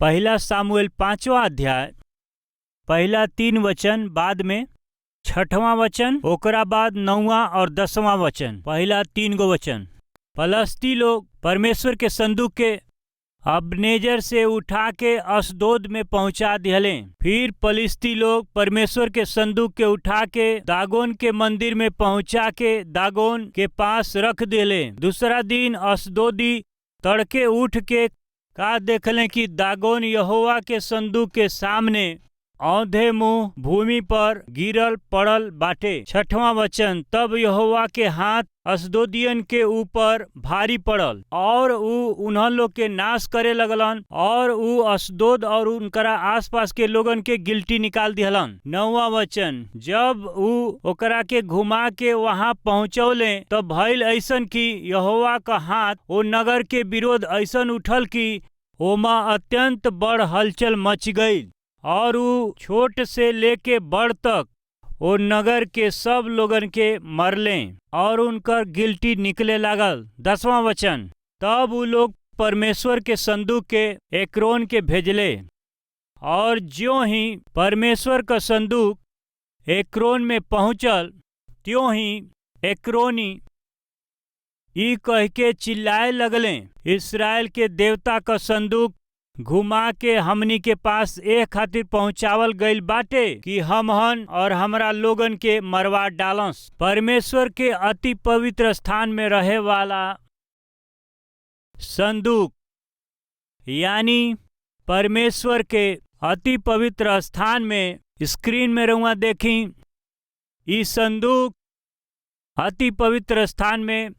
पहला सामुएल 5वां अध्याय पहला 3 वचन, बाद में 6वां वचन, ओकरा बाद 9वां और 10वां वचन। पहला 3 गो वचन। फलस्ती लोग परमेश्वर के संदूक के अब्नेजर से उठा के अशदोद में पहुंचा दिहले। फिर फलिस्ती लोग परमेश्वर के संदूक के उठा के दागोन के मंदिर में पहुंचा के दागोन के पास रख दिले। दूसरा दिन अशदोदी तड़के उठ के का देखले कि दागोन यहोवा के संदूक के सामने औंधे मुंह भूमि पर गिरल पड़ल बाटे। 6वां वचन, तब यहोवा के हाथ अशदोदियन के ऊपर भारी पड़ल और ऊ उन्हन लोग के नाश करे लगलन और ऊ अशदोद और उनकरा आसपास के लोगन के गिल्टी निकाल दिहलन। 9वां वचन, जब ऊ ओकरा के घुमा के वहां पहुंचौले तो भइल ऐसन कि यहोवा का हाथ ओ नगर के विरोध ऐसन उठल कि ओमा अत्यंत बड़ हलचल मच गई और ऊ छोट से लेके बड़ तक ओ नगर के सब लोगन के मरले और उनकर गिल्टी निकले लागल। 10वां वचन, तब ऊ लोग परमेश्वर के संदूक के एक्रोन के भेजले और ज्यों ही परमेश्वर का संदूक एक्रोन में पहुंचल त्यों ही एक्रोनी ई कह के चिल्लाए लगले, इस्राएल के देवता का संदूक घुमा के हमनी के पास ए खातिर पहुंचावल गइल बाटे कि हमहन और हमरा लोगन के मरवा डालस। परमेश्वर के अति पवित्र स्थान में रहे वाला संदूक यानी परमेश्वर के अति पवित्र स्थान में स्क्रीन में रहुआ देखी, ई संदूक अति पवित्र स्थान में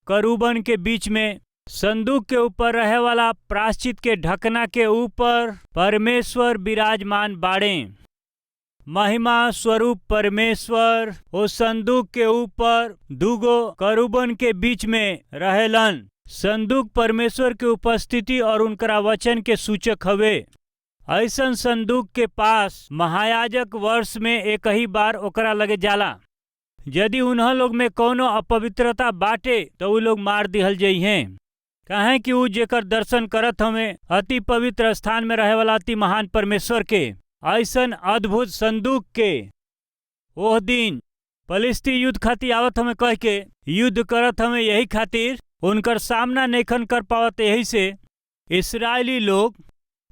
करूबन के बीच में संदूक के ऊपर रहे वाला प्रायश्चित के ढकना के ऊपर परमेश्वर विराजमान बाड़े। महिमा स्वरूप परमेश्वर ओ संदूक के ऊपर दूगो करूबन के बीच में रहेलन। संदूक परमेश्वर के उपस्थिति और उनकरा वचन के सूचक हवे। ऐसन संदूक के पास महायाजक वर्ष में एक ही बार ओकरा लगे जाला। यदि उन्ह लोग में कोनो अपवित्रता बाटे तो उ लोग मार दिहल जइहें, काहे कि ऊ जेकर दर्शन करत हमें अति पवित्र स्थान में रहे वाला अति महान परमेश्वर के ऐसन अद्भुत संदूक के ओह दिन फलिस्ती युद्ध खातिर आवत हमें कह के युद्ध करत हमें, यही खातिर उनकर सामना नैखन कर पावत। यही से इस्राएली लोग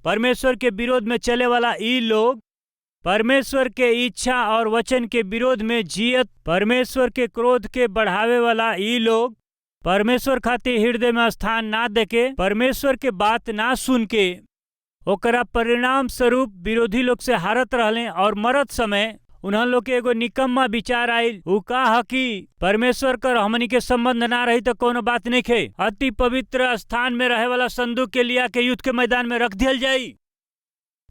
परमेश्वर के विरोध में चले वाला ई लोग परमेश्वर के इच्छा और वचन के विरोध में जियत परमेश्वर के क्रोध के बढ़ावे वाला ई लोग परमेश्वर खातिर हृदय में स्थान ना देके परमेश्वर के बात ना सुन के ओकरा परिणाम स्वरूप विरोधी लोग से हारत रहले और मरत समय उन्हन लोग के एगो निकम्मा विचार आइल। ऊ का ह कि परमेश्वर कर हमनी के संबंध ना रही तो कोनो बात नहीं खे, अति पवित्र स्थान में रहे वाला संदूक के लिया के युद्ध के मैदान में रख दियल जाई।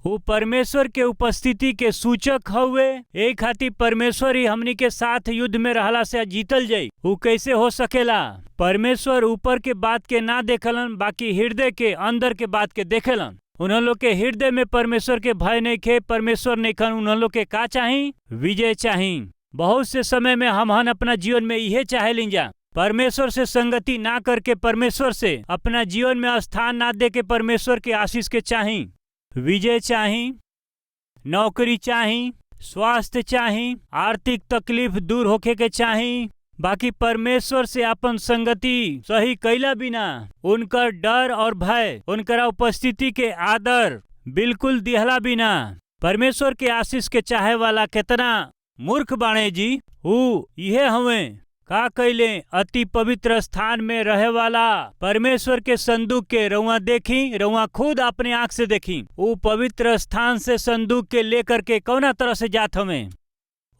वो परमेश्वर के उपस्थिति के सूचक हुए, एक खातिर परमेश्वर ही हमनी के साथ युद्ध में रहला से जीतल जाई। वो कैसे हो सकेला? परमेश्वर ऊपर के बात के ना देखलन, बाकी हृदय के अंदर के बात के देखेलन। उन्होंने लोग के हृदय में परमेश्वर के भय नहीं खे, परमेश्वर नहीं खन। उन्होंने लोग के का चाही? विजय चाही। बहुत से समय में हमहन अपना जीवन में यह चाहे लिंजा, परमेश्वर से संगति ना करके परमेश्वर से अपना जीवन में स्थान ना दे के परमेश्वर के आशीष के चाही। विजय चाही, नौकरी चाही, स्वास्थ्य चाही, आर्थिक तकलीफ दूर होके के चाही, बाकी परमेश्वर से अपन संगति सही कैला बिना उनकर डर और भय, उनकरा उपस्थिति के आदर बिल्कुल दिहला बिना परमेश्वर के आशीष के चाहे वाला कितना मूर्ख बाणे जी। ऊ इहे हवे का कैले अति पवित्र स्थान में रहे वाला परमेश्वर के संदूक के रउआ देखी, रउआ खुद अपने आंख से देखी। वो पवित्र स्थान से संदूक के लेकर के कौना तरह से जात हमें।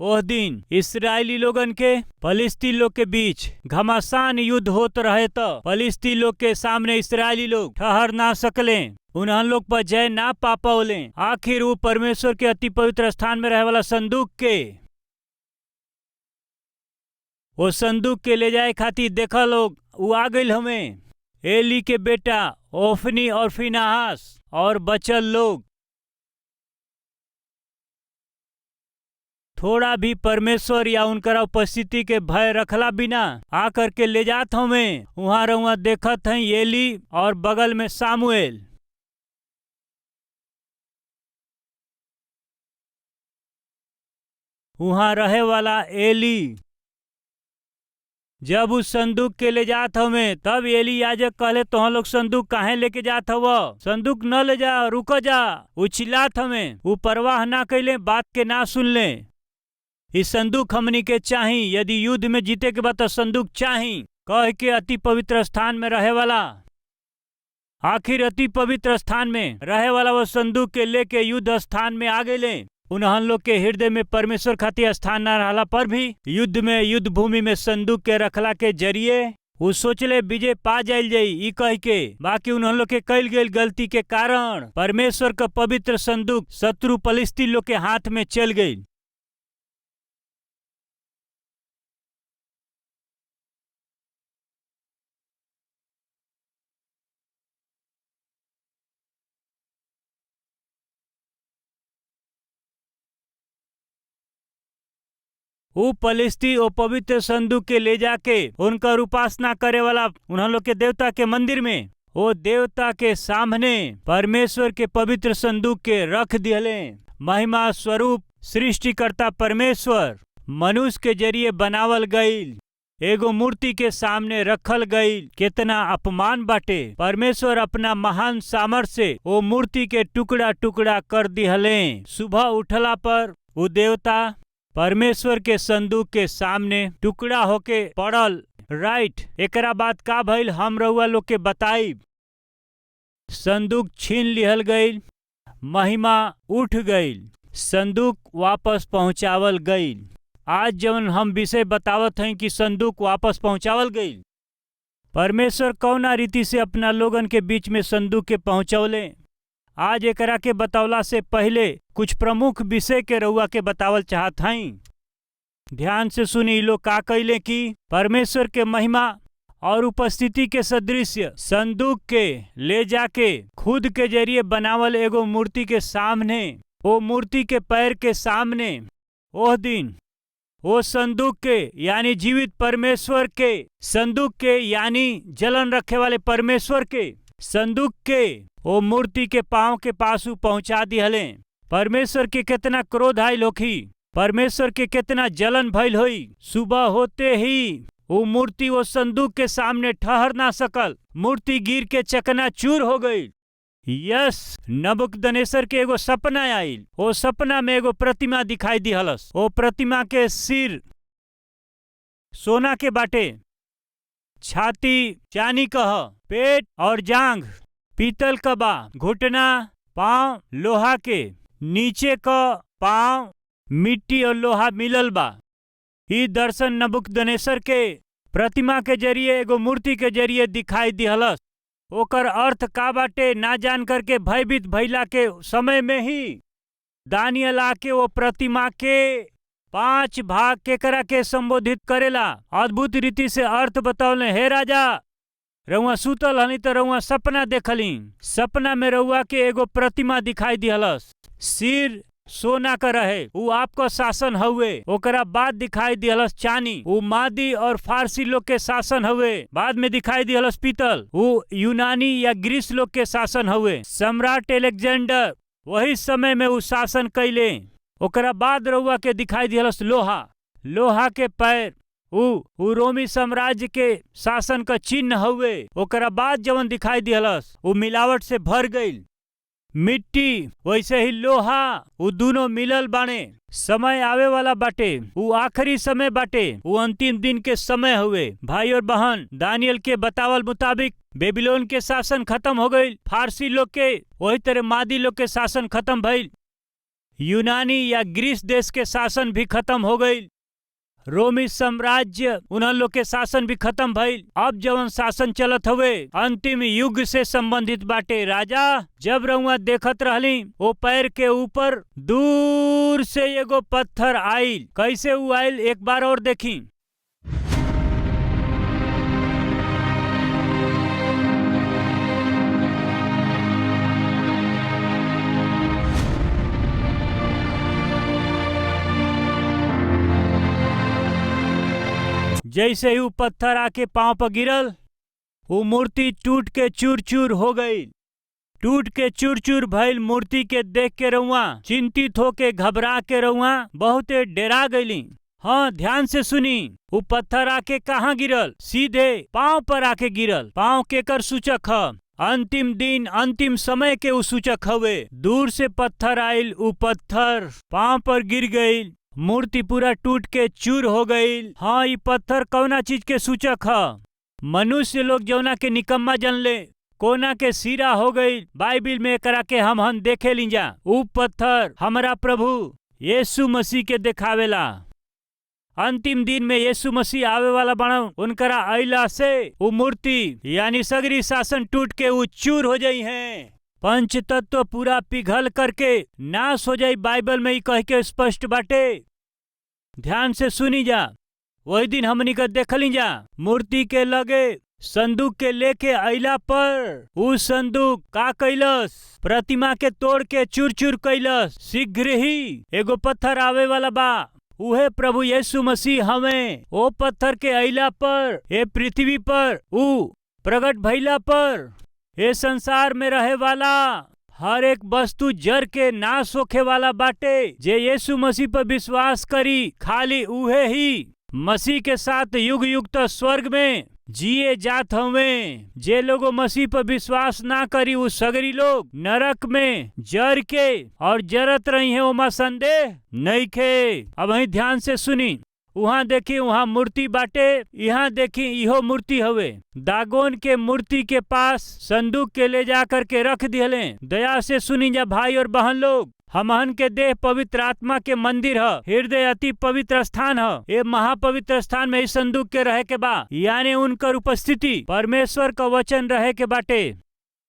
ओह दिन इस्राएली लोगन के फलिस्ती लोग के बीच घमासान युद्ध होत रहे तो फलिस्ती लोग के सामने इस्राएली लोग ठहर ना सकले, उन्हन लोग पर जय ना पा पावले। आखिर वो परमेश्वर के अति पवित्र स्थान में रहे वाला संदूक के वो संदूक के ले जाए खातिर देखा लोग ऊ आ गइल हमें एली के बेटा ओफनी और फिनाहास और बचल लोग थोड़ा भी परमेश्वर या उनकरा उपस्थिति के भय रखला बिना आकर के ले जात हमें। वहां रउआ देखत हैं एली और बगल में सामुएल। वहां रहे वाला एली जब उस संदूक के ले जात हमें, तब एली याजक कहले तुम लोग संदूक काहे लेके जात हव? संदूक न ले जा, रुको जा। उ चिल्लात हमें, उ परवाह ना कैले, बात के ना सुन ले। इस संदूक हमनी के चाही, यदि युद्ध में जीते के बाद तो संदूक चाही कह के अति पवित्र स्थान में रहे वाला, आखिर अति पवित्र स्थान में रहे वाला वो संदूक के लेके युद्ध स्थान में आ गए। उन्हन लोग के हृदय में परमेश्वर खातिर स्थान न रहला पर भी युद्ध में, युद्ध भूमि में संदूक के रखला के जरिए वो सोचले विजय पा जाइल जाई ई कह के। बाकी उन्हन लोग के कईल गई गलती के कारण परमेश्वर का पवित्र संदूक शत्रु फलिस्तीन लोग के हाथ में चल गई। वो फलिस्ती ओ पवित्र संदूक के ले जाके उनकर उपासना करे वाला उन्होंने लोग के देवता के मंदिर में, वो देवता के सामने परमेश्वर के पवित्र संदूक के रख दिले। महिमा स्वरूप सृष्टिकर्ता परमेश्वर मनुष्य के जरिए बनावल गईल एगो मूर्ति के सामने रखल गईल। कितना अपमान बाटे। परमेश्वर अपना महान सामर्थ्य से वो मूर्ति के टुकड़ा टुकड़ा कर दिहले। सुबह उठला पर वो देवता परमेश्वर के संदूक के सामने टुकड़ा होके पड़ल। राइट, एकरा बाद का भइल हम रउआ लोग के बताई। संदूक छीन लिहल गईल, महिमा उठ गईल, संदूक वापस पहुंचावल गईल। आज जवन हम विषय बतावत हैं कि संदूक वापस पहुंचावल गईल, परमेश्वर कौना रीति से अपना लोगन के बीच में संदूक के पहुंचौले। आज एकरा के बतावला से पहले कुछ प्रमुख विषय के रउआ के बतावल चाहत हई। ध्यान से सुनी। लोग का कैले कि परमेश्वर के महिमा और उपस्थिति के सदृश्य संदूक के ले जाके खुद के जरिए बनावल एगो मूर्ति के सामने, वो मूर्ति के पैर के सामने ओह दिन वो संदूक के यानी जीवित परमेश्वर के, संदूक के यानी जलन रखे वाले परमेश्वर के संदूक के वो मूर्ति के पांव के पास पहुंचा दिहले। परमेश्वर के कितना क्रोध आइल होखी, परमेश्वर के कितना जलन भइल होई। सुबह होते ही वो मूर्ति वो संदूक के सामने ठहर ना सकल, मूर्ति गिर के चकनाचूर हो गई। यस, नबूकदनेस्सर के एगो सपना आइल। वो सपना में एगो प्रतिमा दिखाई दिहलस। वो प्रतिमा के सिर सोना के बाटे, छाती चांदी कह, पेट और जांघ पीतल का बा, घुटना पांव लोहा के, नीचे का पांव मिट्टी और लोहा मिलल बा। ई दर्शन नबूकदनेस्सर के प्रतिमा के जरिए एगो मूर्ति के जरिए दिखाई दिहलस। ओकर अर्थ का बाटे ना जान करके भयभीत भइला के समय में ही दानियल आके वो प्रतिमा के 5 भाग केकरा के संबोधित करेला, अद्भुत रीति से अर्थ बतौले। हे राजा, रउआ सुतल हनी तो रउआ सपना देखली। सपना में रउआ के एगो प्रतिमा दिखाई दिहलस, सिर सोना का रहे, वो आपका शासन हुए। ओकरा बाद दिखाई दिहलस चानी, वो मादी और फारसी लोग के शासन हुए। बाद में दिखाई दिहलस पीतल, वो यूनानी या ग्रीस लोग के शासन हुए। सम्राट एलेक्जेंडर वही समय में वो शासन कैले। ओकरा बाद रउआ के दिखाई दिहलस लोहा, लोहा के पैर, उ रोमी साम्राज्य के शासन का चिन्ह हुए। ओकरा बाद जवन दिखाई दिहलस वो मिलावट से भर गईल। मिट्टी वैसे ही लोहा, वो दोनों मिलल बाने। समय आवे वाला बाटे, वो आखिरी समय बाटे, वो अंतिम दिन के समय हुए। भाई और बहन, दानियल के बतावल मुताबिक बेबीलोन के शासन खत्म हो गई, फारसी लोग के वही तरह मादी लोग के शासन खत्म भइल, यूनानी या ग्रीस देश के शासन भी खत्म हो गई, रोमी साम्राज्य उन्हन लोग के शासन भी खत्म भइल। अब जवन शासन चलत हुए अंतिम युग से संबंधित बाटे। राजा, जब रउआ देखत रहली वो पैर के ऊपर दूर से एगो पत्थर आइल। कैसे वो आइल एक बार और देखी। जैसे ही वो पत्थर आके पांव पर गिरल, वो मूर्ति टूट के चूर चूर हो गई। टूट के चूर चूर भइल मूर्ति के देख के रहुआ चिंतित होके घबरा के रहुआ बहुते डेरा गईली। हाँ, ध्यान से सुनी। वो पत्थर आके कहाँ गिरल? सीधे पांव पर आके गिरल। पांव केकर सूचक ह? अंतिम दिन अंतिम समय के उ सूचक हवे। दूर से पत्थर आइल, उ पत्थर पांव पर गिर गईल, मूर्ति पूरा टूट के चूर हो गईल। हाँ, ये पत्थर कौना चीज के सूचक ह? मनुष्य लोग जौना के निकम्मा जनले, कोना के सिरा हो गई। बाइबिल में एकरा के हम देखे लीजा। उ पत्थर हमारा प्रभु यीशु मसीह के दिखावेला। अंतिम दिन में यीशु मसीह आवे वाला बना, उनकरा आइला से वो मूर्ति यानी सगरी शासन टूट के वो चूर हो जाई है। पंच तत्व पूरा पिघल करके नाश हो जाई। बाइबल में ही कह के स्पष्ट बाटे। ध्यान से सुनी जा। वही दिन हमनी का देखली जा, मूर्ति के लगे संदूक के लेके अइला पर उ संदूक का कैलस? प्रतिमा के तोड़ के चूर चूर कैलस। शीघ्र ही एगो पत्थर आवे वाला बा, उहे प्रभु यीशु मसीह हमें। ओ पत्थर के अइला पर ए पृथ्वी पर उ प्रकट भइला पर ए संसार में रहे वाला हर एक वस्तु जर के नाश होखे वाला बाटे। जे यीशु मसीह पर विश्वास करी, खाली उहे ही मसीह के साथ युग युग तक स्वर्ग में जिए जात हवे। जे लोगो मसीह पर विश्वास ना करी, वो सगरी लोग नरक में जर के और जरत रही है, ओमा संदेह नहीं खे। अब वही ध्यान से सुनी। वहाँ देखी, वहाँ मूर्ति बाटे, यहाँ देखी इहो मूर्ति हवे। दागोन के मूर्ति के पास संदूक के ले जा करके रख दिले। दया से सुनी जा भाई और बहन लोग, हमहन के देह पवित्र आत्मा के मंदिर ह, हृदय अति पवित्र स्थान ह। ये महापवित्र स्थान में इस संदूक के रहे के बा, यानी उनकर उपस्थिति परमेश्वर का वचन रहे के बाटे।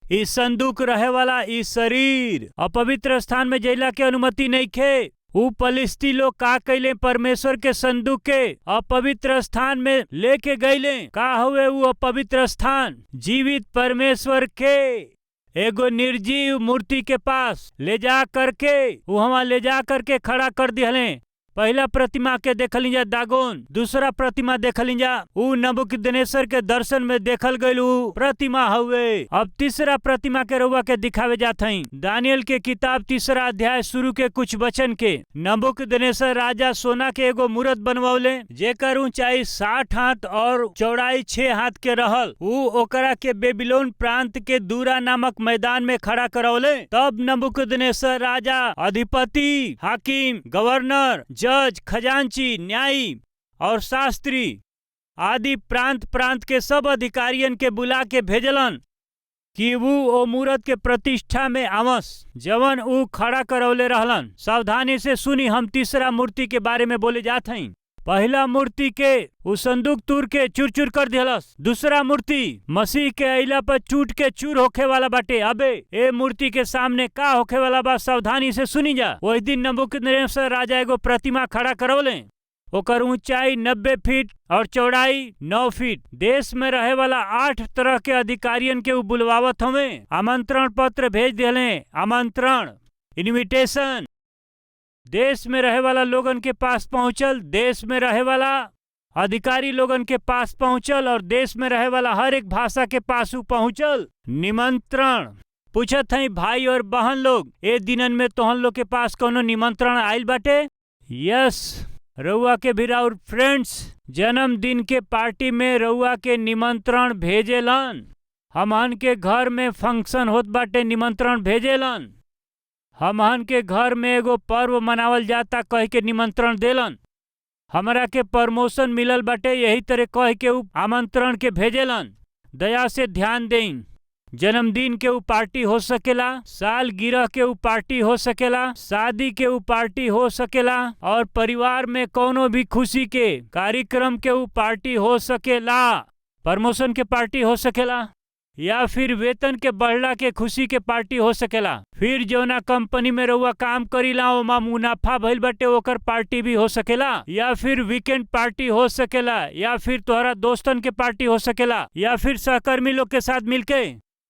इस संदूक रहे वाला इस शरीर अपवित्र स्थान में जैला के अनुमति नहीं खे। उ फलिस्ती लोग का कैले? परमेश्वर के संदूक के अपवित्र स्थान में लेके गईले। का हुए वो अपवित्र स्थान? जीवित परमेश्वर के एगो निर्जीव मूर्ति के पास ले जा करके वहां ले जा करके खड़ा कर दिहले। पहला प्रतिमा के देखली जा दागोन, दूसरा प्रतिमा देखली जा उ नबूकदनेस्सर के दर्शन में देखल गईल उ प्रतिमा हुए। अब तीसरा प्रतिमा के रउआ के दिखावे जात हई। दानियल के किताब 3 अध्याय शुरू के कुछ वचन के। नबूकदनेस्सर राजा सोना के एगो मूरत बनवले, जेकर ऊंचाई 60 हाथ और चौड़ाई 6 हाथ के रहल। उ ओकरा के बेबीलोन प्रांत के दूरा नामक मैदान में खड़ा करौले। तब नबूकदनेस्सर राजा अधिपति, हाकिम, गवर्नर, जज, खजांची, न्यायी और शास्त्री आदि प्रांत प्रांत के सब अधिकारियन के बुला के भेजलन कि वो ओ मूरत के प्रतिष्ठा में आवस जवन उ खड़ा करौले रहलन। सावधानी से सुनी, हम तीसरा मूर्ति के बारे में बोले जात हई। पहला मूर्ति के उ संदूक तूर के चूर चूर कर दिहलस। दूसरा मूर्ति मसीह के अइला पर टूट के चूर होखे वाला बाटे। अबे ए मूर्ति के सामने का होखे वाला बा? सावधानी से सुनी जा। वही दिन नबूकदनेस्सर राजा एगो प्रतिमा खड़ा करौले। ओकर ऊंचाई 90 फीट और चौड़ाई 9 फीट। देश में रहे वाला 8 तरह के अधिकारियन के उ बुलवावत हवे। आमंत्रण पत्र भेज दिले। आमंत्रण, इनविटेशन देश में रहे वाला लोगन के पास पहुंचल, देश में रहे वाला अधिकारी लोगन के पास पहुंचल और देश में रहे वाला हर एक भाषा के पास पहुंचल। निमंत्रण पूछत हई भाई और बहन लोग, ए दिनन में तोहन लोग के पास कोनो निमंत्रण आइल बाटे? यस, रउआ के भी और फ्रेंड्स जन्मदिन के पार्टी में रउआ के निमंत्रण भेजेलन। हमहन के घर में फंक्शन होत बाटे, निमंत्रण भेजेलन। हमहन के घर में एगो पर्व मनावल जाता कह के निमंत्रण देलन। हमरा के प्रमोशन मिलल बाटे, यही तरह कह के उ आमंत्रण के भेजेलन। दया से ध्यान दें, जन्मदिन के उ पार्टी हो सकेला, सालगिरह के उ पार्टी हो सकेला, शादी के उ पार्टी हो सकेला और परिवार में कोनो भी खुशी के कार्यक्रम के उ पार्टी हो सकेला। प्रमोशन के पार्टी हो सकेला या फिर वेतन के बढ़ला के खुशी के पार्टी हो सकेला। फिर जौना कंपनी में रउआ काम करीला ओमा मुनाफा भइल बाटे ओकर पार्टी भी हो सकेला, या फिर वीकेंड पार्टी हो सकेला, या फिर तोहरा दोस्तन के पार्टी हो सकेला, या फिर सहकर्मी लोग के साथ मिलके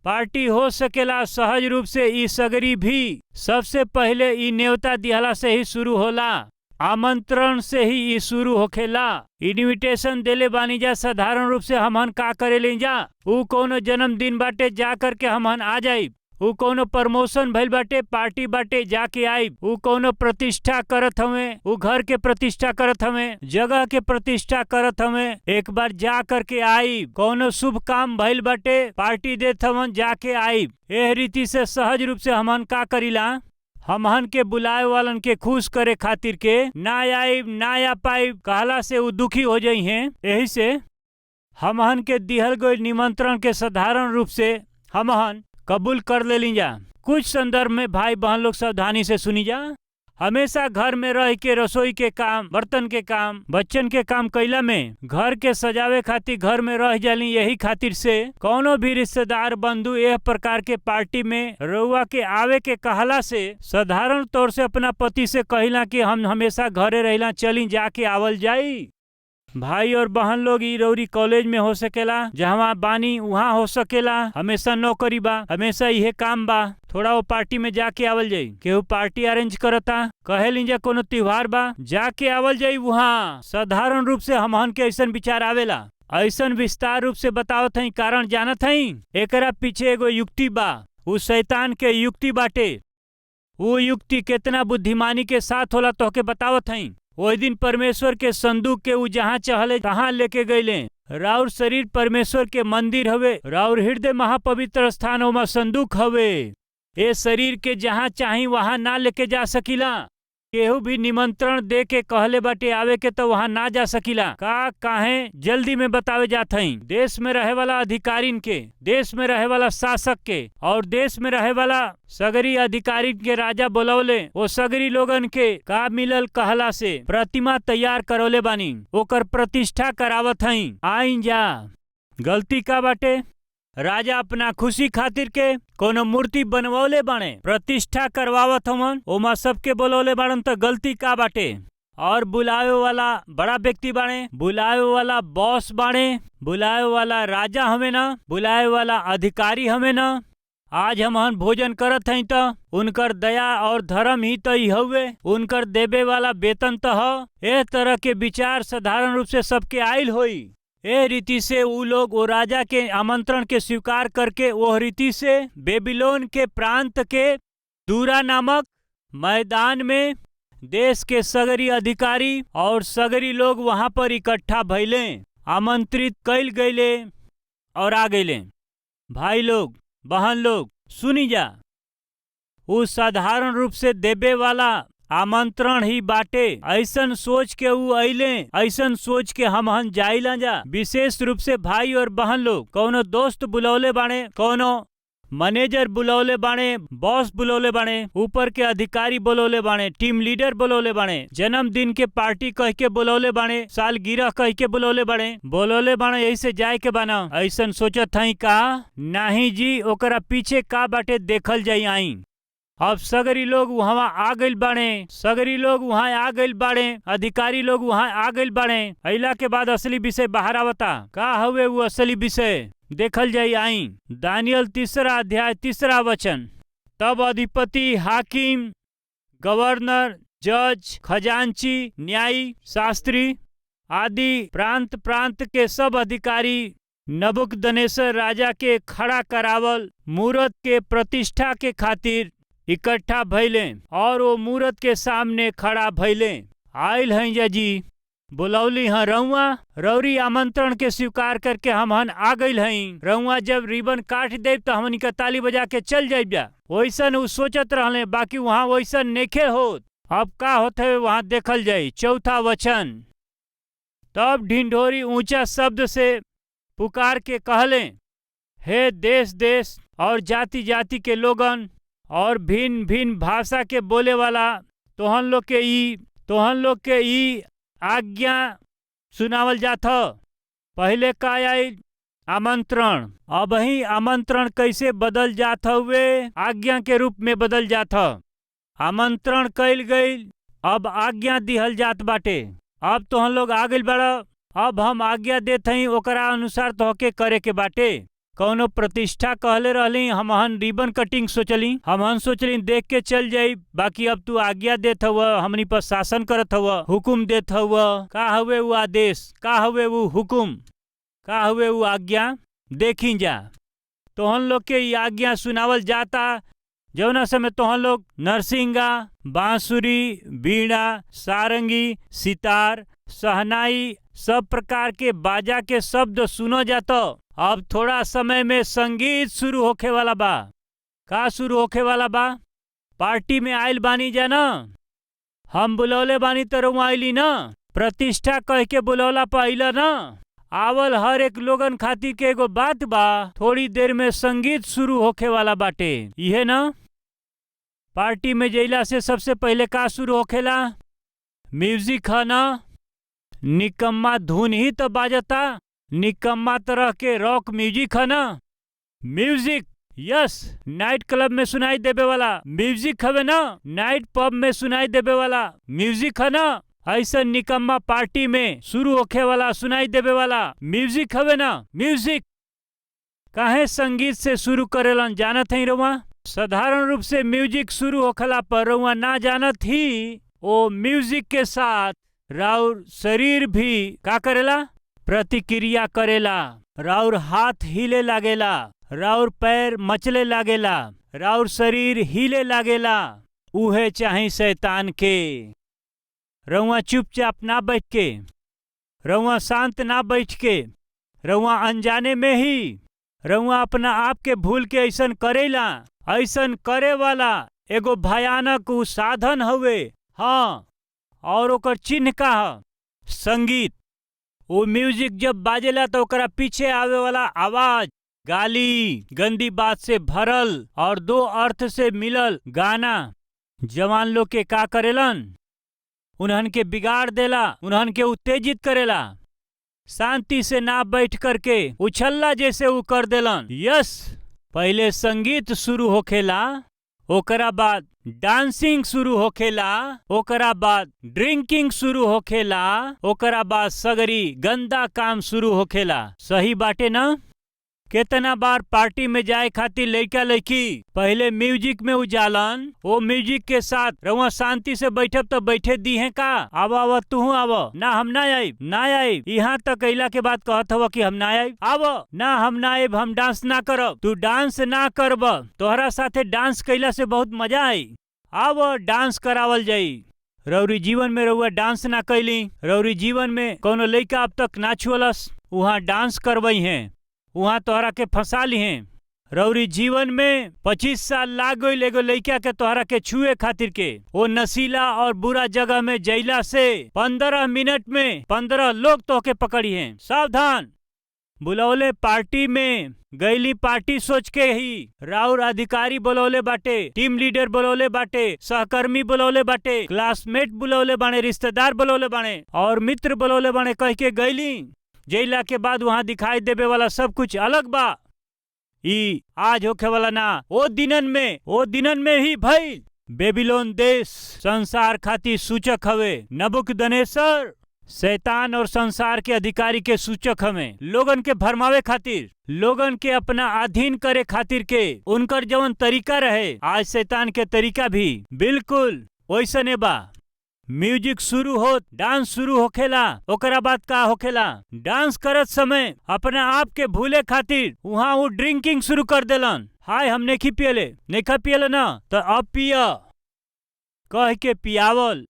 पार्टी हो सकेला। सहज रूप से ई सगरी भी सबसे पहले ई न्योता दिहला से ही शुरू होला, आमंत्रण से ही ई शुरू होखेला। इनविटेशन देले बानी जा। साधारण रूप से हमहन का करे ले जा, उ कोनो जन्मदिन बाटे जा करके हमहन आ जाई, ऊ कोनो प्रमोशन भइल बाटे, पार्टी बाटे, जाके आई। ऊ कोनो प्रतिष्ठा करत हवे, ऊ घर के प्रतिष्ठा करत हवे, जगह के प्रतिष्ठा करत हवे, एक बार जा करके आई। कोनो शुभ काम भइल बाटे, पार्टी देत हवन, जाके आई। एह रीति से सहज रूप से हमन का करीला, हमहन के बुलाए वालन के खुश करे खातिर के ना आई ना आ पाई कहला से ऊ दुखी हो जाई हैं। यही से हमहन के दिहल गए निमंत्रण के साधारण रूप से हमहन कबूल कर लेली जा। कुछ संदर्भ में भाई बहन लोग सावधानी से सुनी जा। हमेशा घर में रह के रसोई के काम, बर्तन के काम, बच्चन के काम कैला में, घर के सजावे खातिर घर में रह जाली। यही खातिर से कोनो भी रिश्तेदार बंधु यह प्रकार के पार्टी में रउआ के आवे के कहला से साधारण तौर से अपना पति से कहिला कि हम हमेशा घरे रहिला, चली जाके आवल जाई। भाई और बहन लोग ई रउरी कॉलेज में हो सकेला, जहाँ बानी वहाँ हो सकेला, हमेशा नौकरी बा, हमेशा इहे काम बा, थोड़ा वो पार्टी में जाके आवल जाई। केहू पार्टी अरेंज करता, कहे जा कोनो त्योहार बा, जाके आवल जाई वहाँ। साधारण रूप से हमहन के ऐसन विचार आवेला। ऐसन विस्तार रूप से बतावत हई, कारण जानत हई एकरा पीछे एगो युक्ति बा। उ शैतान के युक्ति बाटे। वो युक्ति कितना बुद्धिमानी के साथ होला तोहके बतावत हई। वही दिन परमेश्वर के संदूक के ऊ जहाँ चहले तहाँ लेके गईले। राउर शरीर परमेश्वर के मंदिर हवे, राउर हृदय महापवित्र स्थान ओमा संदूक हवे। ए शरीर के जहाँ चाही वहाँ ना लेके जा सकीला। केहू भी निमंत्रण दे के कहले बाटे आवे के तो वहाँ ना जा सकीला। काहे जल्दी में बतावे जात हई। देश में रहे वाला अधिकारीन के, देश में रहे वाला शासक के और देश में रहे वाला सगरी अधिकारी के राजा बोलौले। वो सगरी लोगन के का मिलल कहला से प्रतिमा तैयार करौले बानी, ओकर प्रतिष्ठा करावत हई। आइन जा। गलती का बाटे, राजा अपना खुशी खातिर के कोनो मूर्ति बनवौले बाणे, प्रतिष्ठा करवावत हमन, ओमा सबके बोलौले बाड़न, तो गलती का बाटे। और बुलावे वाला बड़ा व्यक्ति बाणे, बुलावे वाला बॉस बाणे, बुलावे वाला राजा हमें ना, बुलावे वाला अधिकारी हमें ना। आज हमहन भोजन करत हई तो उनकर दया और धर्म ही तो ही हवे, उनकर देवे वाला वेतन तो ह। एह तरह के विचार साधारण रूप से सबके आइल होई। ए रीति से ऊ लोग वो राजा के आमंत्रण के स्वीकार करके वह रीति से बेबीलोन के प्रांत के दूरा नामक मैदान में देश के सगरी अधिकारी और सगरी लोग वहां पर इकट्ठा भइले, आमंत्रित कैल गईले और आ गईले। भाई लोग बहन लोग सुनी जा। ऊ साधारण रूप से देवे वाला आमंत्रण ही बाटे। ऐसन सोच के ऊ अइले, ऐसन सोच के हमहन जाइला जा। विशेष रूप से भाई और बहन लोग, कोनो दोस्त बुलौले बाणे, कोनो मैनेजर बुलौले बाणे, बॉस बुलौले बाणे, ऊपर के अधिकारी बुलौले बाणे, टीम लीडर बुलौले बाणे, जन्मदिन के पार्टी कह के बुलौले बाणे, सालगिरह कह के बुलौले बाणे, यही से जाए के बाना। ऐसन सोचत हई का? नहीं जी, ओकरा पीछे का बाटे देखल जाई। आई अब सगरी लोग वहाँ आ गइल बाड़े, सगरी लोग वहाँ आ गइल बाड़े, अधिकारी लोग वहाँ आ गइल बाड़े। अइला के बाद असली विषय बाहर आवता। का हवे वो असली विषय देखल जाई। आई दानियल 3 अध्याय 3 वचन। तब अधिपति, हाकिम, गवर्नर, जज, खजांची, न्यायी, शास्त्री आदि प्रांत प्रांत के सब अधिकारी नबूकदनेस्सर राजा के खड़ा करावल मूरत के प्रतिष्ठा के खातिर इकट्ठा भइले और वो मूरत के सामने खड़ा भइले। आइल हैं जा जी, बुलौली हाँ रउआ, रौरी आमंत्रण के स्वीकार करके हमहन आ गइल हई। रउआ जब रिबन काट दे तो हमनी का ताली बजा के चल जाइबा। वैसन उ सोचत रहले, बाकी वहाँ वैसन नेखे होत। अब का होत है वहाँ देखल जाई। 4 वचन। तब ढिंढोरी ऊंचा शब्द से पुकार के कहले, हे देश देश और जाति जाति के लोगन और भिन्न भिन्न भाषा के बोले वाला, तोहन लोग के ई आज्ञा सुनावल जात ह। पहले का आई आमंत्रण, अब ही आमंत्रण कैसे बदल जात हुए, आज्ञा के रूप में बदल जात ह। आमंत्रण कैल गईल, अब आज्ञा दिहल जात बाटे। अब तोहन लोग आ गइल बाड़ा, अब हम आज्ञा देत हई, ओकरा अनुसार तोहके करे के बाटे। कौनो प्रतिष्ठा कहले रहली, हमहन रिबन कटिंग सोचली, हमहन सोचली देख के चल जाई। बाकी अब तू आज्ञा देत हव, हमनी पर शासन करत हव, हुकुम देत हव। का हवे वो आदेश, का हवे वो हुकुम, का हवे वो आज्ञा, देखी जा। तोहन लोग के ई आज्ञा सुनावल जाता, जौना समय तोहन लोग नरसिंगा, बांसुरी, बीड़ा, सारंगी, सितार, सहनाई सब प्रकार के बाजा के शब्द सुनो जातो। अब थोड़ा समय में संगीत शुरू होखे वाला बा। का शुरू होखे वाला बा? पार्टी में आइल बानी जा ना, हम बुलौले बानी तो रउआ आइली ना, प्रतिष्ठा कह के बुलौला पर अइला ना। आवल हर एक लोगन खातिर के एगो बात बा, थोड़ी देर में संगीत शुरू होखे वाला बाटे, इहे ना। पार्टी में जइला से सबसे पहले का शुरू होखेला? म्यूजिक है ना। निकम्मा धुन ही तो बाजता, निकम्मा तरह के रॉक म्यूजिक है ना। म्यूजिक, यस, नाइट क्लब में सुनाई देवे वाला म्यूजिक हवे ना, नाइट पब में सुनाई देवे वाला म्यूजिक है ना। ऐसा निकम्मा पार्टी में शुरू होखे वाला सुनाई देवे वाला म्यूजिक हवे ना। म्यूजिक काहे संगीत से शुरू करेलन जानत है रउआ? साधारण रूप से म्यूजिक शुरू होखला पर रउआ ना जानत ही ओ म्यूजिक के साथ राउर शरीर भी का करेला? प्रतिक्रिया करेला। राउर हाथ हिले लागेला, राउर पैर मचले लागेला, राउर शरीर हिले लागेला। उहे चाही शैतान के। रउआ चुपचाप ना बैठ के, रउआ शांत ना बैठ के, रउआ अनजाने में ही रउआ अपना आप के भूल के ऐसन करेला। ऐसन करे वाला एगो भयानक उ साधन हवे। हाँ, और ओकर चिन्ह का है? संगीत। वो म्यूजिक जब बाजेला तो ओकरा पीछे आवे वाला आवाज गाली गंदी बात से भरल और दो अर्थ से मिलल गाना जवान लोग के का करेलन? उन्हन के बिगाड़ देला, उन्हन के उत्तेजित करेला। शांति से ना बैठ करके उछल्ला जैसे उ कर देलन। यस, पहले संगीत शुरू होखेला, ओकरा बाद डांसिंग शुरू होखेला, ओकरा बाद ड्रिंकिंग शुरू होखेला, ओकरा बाद सगरी गंदा काम शुरू होखेला। सही बाटे ना? केतना बार पार्टी में जाए खातिर लइका लइकी पहले म्यूजिक में उजालन, वो म्यूजिक के साथ रउआ शांति से बैठब तो बैठे दी है का? आवा तू आवा ना, हम ना आइब, ना आइब। यहाँ तक अइला के बाद कहत हवा कि हम ना आइब। आवा ना, हम ना आइब, हम डांस ना करब। तू डांस ना करब, तोहरा साथे डांस कैला से बहुत मजा आई। आवा डांस करावल जाई। रउरी जीवन में रउआ डांस ना कैली, रउरी जीवन में कोनो लइका अब तक ना छुअलस, वहाँ डांस करवई है, वहाँ तोहरा के फंसा ली हैं। रउरी जीवन में 25 साल लाग गई एगो लइका के तोहरा के छुए खातिर के। वो नशीला और बुरा जगह में जइला से 15 मिनट में 15 लोग तोहके पकड़ी हैं। सावधान। बुलौले पार्टी में गईली पार्टी सोच के ही राउर अधिकारी बुलौले बाटे, टीम लीडर बुलौले बाटे, सहकर्मी बुलौले बाटे, क्लासमेट बुलौले बाणे, रिश्तेदार बुलौले बाणे और मित्र बुलौले बाणे कह के गईली। जइला के बाद वहां दिखाई देवे वाला सब कुछ अलग बा। ई आज होखे वाला ना, ओ दिनन में ही भइल। बेबीलोन देश संसार खातिर सूचक हवे। नबूकदनेस्सर शैतान और संसार के अधिकारी के सूचक हमें, लोगन के भरमावे खातिर, लोगन के अपना अधीन करे खातिर के उनकर जवन तरीका रहे, आज शैतान के तरीका भी बिल्कुल वैसने बा। म्यूजिक शुरू होत डांस शुरू होखेला, ओकरा बाद का होखेला? डांस करत समय अपना आप के भूले खातिर वहाँ वो ड्रिंकिंग शुरू कर देलन। हाय हम नहीं पियले ना, तो अब पिया कह के पियावल।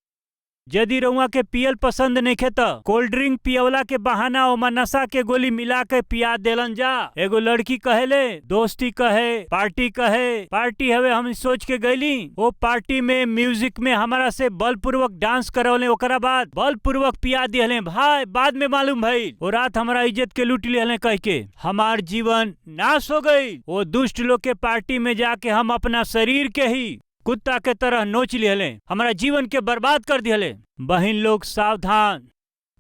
यदि रउआ के पियल पसंद नहीं खे तो कोल्ड ड्रिंक पियवला के बहाना ओमा नशा के गोली मिला के पिया देलन जा। एगो लड़की कहेले दोस्ती कहे, पार्टी हवे, हम सोच के गईली। वो पार्टी में म्यूजिक में हमारा से बलपूर्वक डांस करवले, ओकरा बाद बलपूर्वक पिया दिहले। भाई बाद में मालूम भइल वो रात हमारा इज्जत के लूट लिहले कह के हमार जीवन नाश हो गई। वो दुष्ट लोग के पार्टी में जाके हम अपना शरीर के ही कुत्ता के तरह नोच लिहले, हमारा जीवन के बर्बाद कर दिहले। बहन लोग सावधान,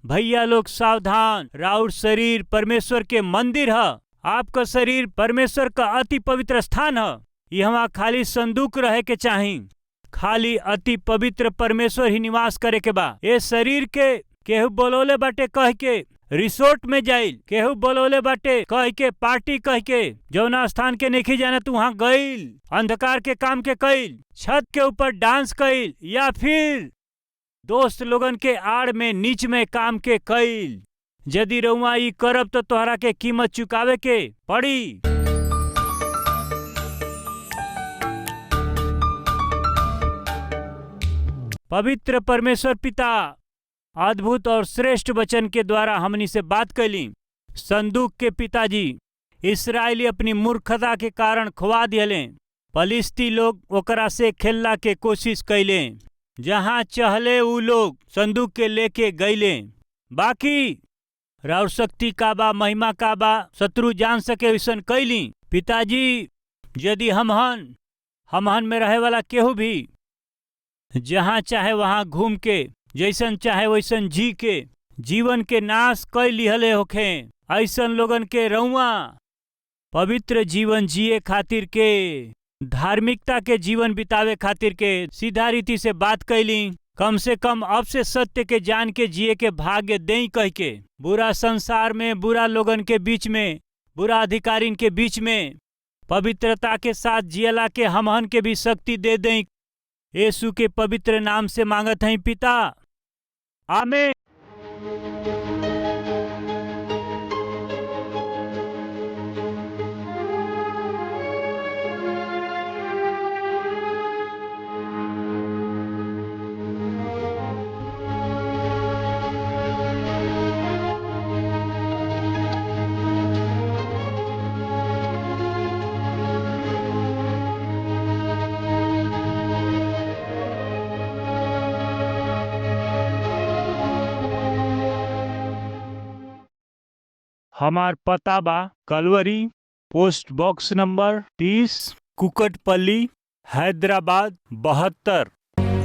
भैया लोग सावधान। राउर शरीर परमेश्वर के मंदिर है। आपका शरीर परमेश्वर का अति पवित्र स्थान है। यहाँ खाली संदूक रहे के चाही, खाली अति पवित्र परमेश्वर ही निवास करे के बा। ये शरीर के केहू बोलोले बाटे कह के रिसोर्ट में जाइल, केहू बोलोले बाटे कह के पार्टी कह के जौना स्थान के नहीं जाने तू वहाँ गईल, अंधकार के काम के कईल, छत के ऊपर डांस कईल, या फिर दोस्त लोगन के आड़ में नीच में काम के कईल। यदि रउआ ई करब तो तोहरा के कीमत चुकावे के पड़ी। पवित्र परमेश्वर पिता अद्भुत और श्रेष्ठ वचन के द्वारा हमनी से बात कैली। संदूक के पिताजी इसराइली अपनी मूर्खता के कारण खुआ दिले। फलिस्ती लोग ओकरा से खेलला के कोशिश कैले। जहाँ चहले उ लोग संदूक के लेके गईले। बाकी राउर शक्ति का बा, महिमा का बा, शत्रु जान सके वैसन कैली। पिताजी यदि हमहन में रहे वाला केहू भी जहाँ चाहे वहाँ घूम के जैसन चाहे वैसन जी के जीवन के नाश कई लिहले होखे, ऐसन लोगन के रउआ पवित्र जीवन जिए खातिर के, धार्मिकता के जीवन बितावे खातिर के सीधा रीति से बात कैली। कम से कम अब से सत्य के जान के जिए के भाग्य देई कह के, बुरा संसार में, बुरा लोगन के बीच में, बुरा अधिकारिन के बीच में पवित्रता के साथ जियला के हमहन के भी शक्ति दे दें। यीशु के पवित्र नाम से मांगत हैं पिता, आमीन। हमार पता बा Calvary, post box number 30, Kukatpally, Hyderabad 72।